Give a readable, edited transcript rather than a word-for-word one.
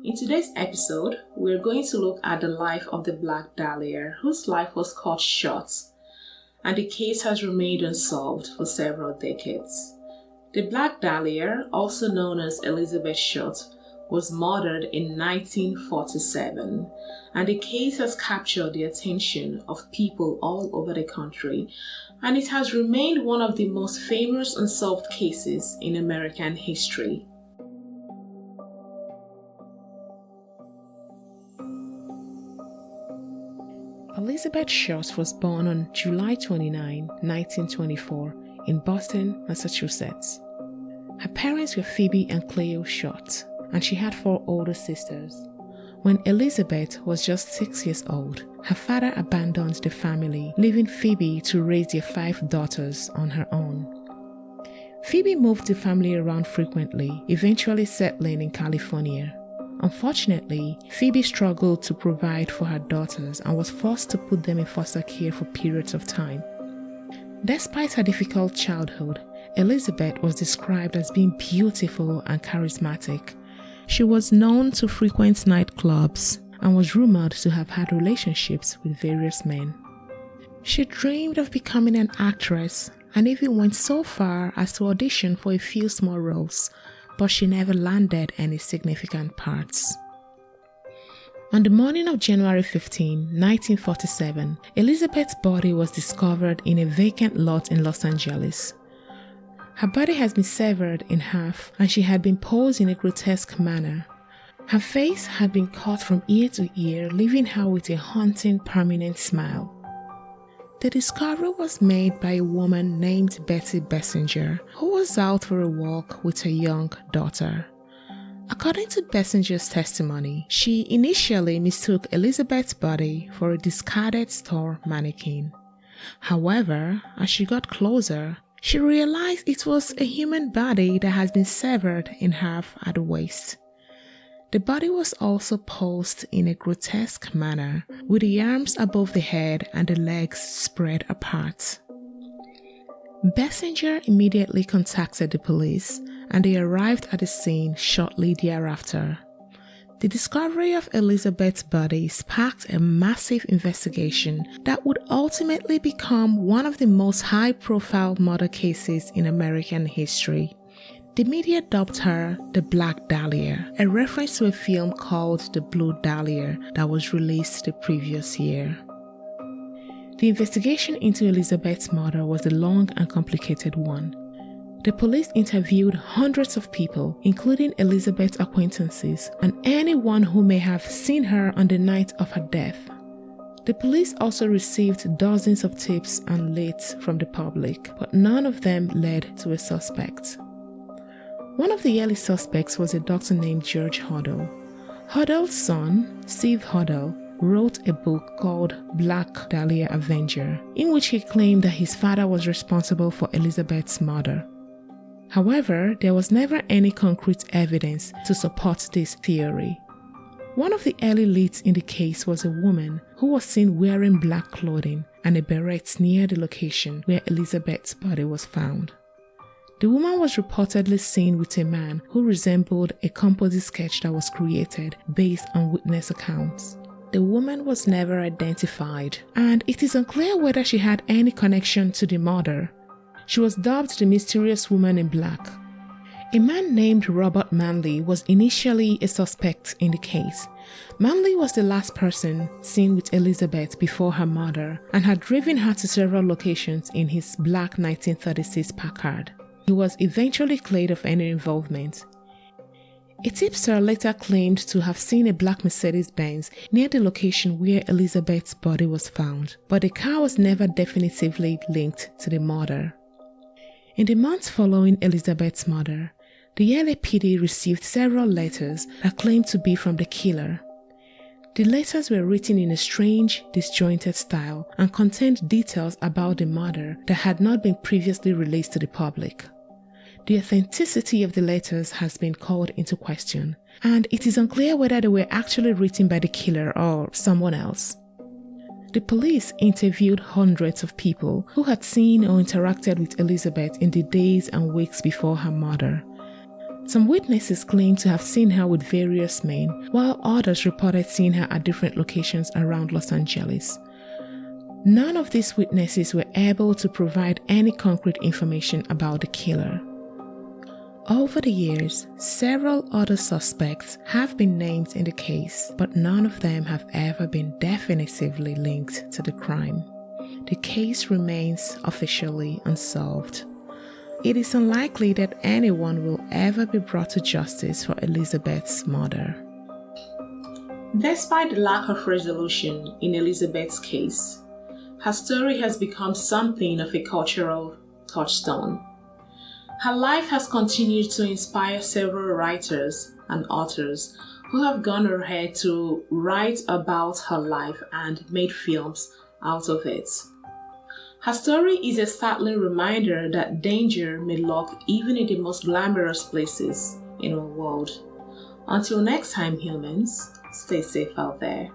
In today's episode, we're going to look at the life of the Black Dahlia, whose life was cut short, and the case has remained unsolved for several decades. The Black Dahlia, also known as Elizabeth Short, was murdered in 1947, and the case has captured the attention of people all over the country, and it has remained one of the most famous unsolved cases in American history. Elizabeth Short was born on July 29, 1924, in Boston, Massachusetts. Her parents were Phoebe and Cleo Short, and she had 4 older sisters. When Elizabeth was just 6 years old, her father abandoned the family, leaving Phoebe to raise their 5 daughters on her own. Phoebe moved the family around frequently, eventually settling in California. Unfortunately, Phoebe struggled to provide for her daughters and was forced to put them in foster care for periods of time. Despite her difficult childhood, Elizabeth was described as being beautiful and charismatic. She was known to frequent nightclubs and was rumored to have had relationships with various men. She dreamed of becoming an actress and even went so far as to audition for a few small roles, but she never landed any significant parts. On the morning of January 15, 1947, Elizabeth's body was discovered in a vacant lot in Los Angeles. Her body has been severed in half and she had been posed in a grotesque manner. Her face had been cut from ear to ear, leaving her with a haunting, permanent smile. The discovery was made by a woman named Betty Bessinger, who was out for a walk with her young daughter. According to Bessinger's testimony, she initially mistook Elizabeth's body for a discarded store mannequin. However, as she got closer, she realized it was a human body that had been severed in half at the waist. The body was also posed in a grotesque manner, with the arms above the head and the legs spread apart. Bessinger immediately contacted the police, and they arrived at the scene shortly thereafter. The discovery of Elizabeth's body sparked a massive investigation that would ultimately become one of the most high-profile murder cases in American history. The media dubbed her the Black Dahlia, a reference to a film called The Blue Dahlia that was released the previous year. The investigation into Elizabeth's murder was a long and complicated one. The police interviewed hundreds of people, including Elizabeth's acquaintances and anyone who may have seen her on the night of her death. The police also received dozens of tips and leads from the public, but none of them led to a suspect. One of the early suspects was a doctor named George Huddle. Huddle's son, Steve Huddle, wrote a book called Black Dahlia Avenger, in which he claimed that his father was responsible for Elizabeth's murder. However, there was never any concrete evidence to support this theory. One of the early leads in the case was a woman who was seen wearing black clothing and a beret near the location where Elizabeth's body was found. The woman was reportedly seen with a man who resembled a composite sketch that was created based on witness accounts. The woman was never identified, and it is unclear whether she had any connection to the murder. She was dubbed the mysterious woman in black. A man named Robert Manley was initially a suspect in the case. Manley was the last person seen with Elizabeth before her murder and had driven her to several locations in his black 1936 Packard. He was eventually cleared of any involvement. A tipster later claimed to have seen a black Mercedes-Benz near the location where Elizabeth's body was found, but the car was never definitively linked to the murder. In the months following Elizabeth's murder, the LAPD received several letters that claimed to be from the killer. The letters were written in a strange, disjointed style and contained details about the murder that had not been previously released to the public. The authenticity of the letters has been called into question, and it is unclear whether they were actually written by the killer or someone else. The police interviewed hundreds of people who had seen or interacted with Elizabeth in the days and weeks before her murder. Some witnesses claimed to have seen her with various men, while others reported seeing her at different locations around Los Angeles. None of these witnesses were able to provide any concrete information about the killer. Over the years, several other suspects have been named in the case, but none of them have ever been definitively linked to the crime. The case remains officially unsolved. It is unlikely that anyone will ever be brought to justice for Elizabeth's murder. Despite the lack of resolution in Elizabeth's case, her story has become something of a cultural touchstone. Her life has continued to inspire several writers and authors who have gone ahead to write about her life and made films out of it. Her story is a startling reminder that danger may lurk even in the most glamorous places in our world. Until next time, humans, stay safe out there.